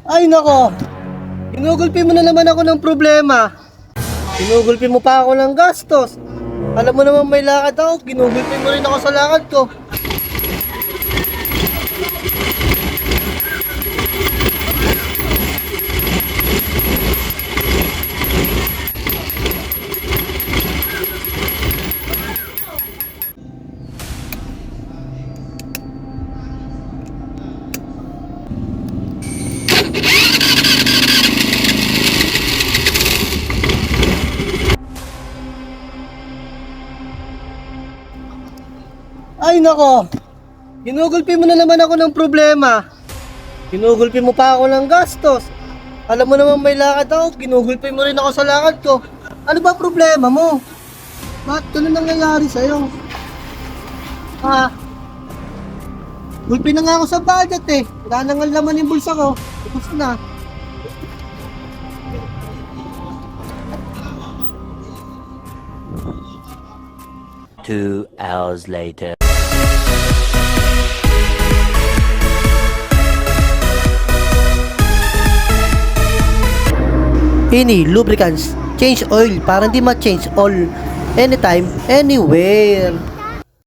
Ay nako, ginugulpi mo na naman ako ng problema. Ginugulpi mo pa ako ng gastos. Alam mo naman may lakad ako, ginugulpi mo rin ako sa lakad ko. Ay nako, ginugulpi mo na naman ako ng problema. Ginugulpi mo pa ako ng gastos. Alam mo naman may lakad ako, ginugulpi mo rin ako sa lakad ko. Ano ba problema mo? Bakit ganun nangyayari sa'yo? Ha? Gulpi na nga ako sa budget eh. Wala na nga laman yung bulsa ko. Tapos na. Two hours later. Ini, lubricants. Change oil para hindi ma-change all. Anytime, anywhere.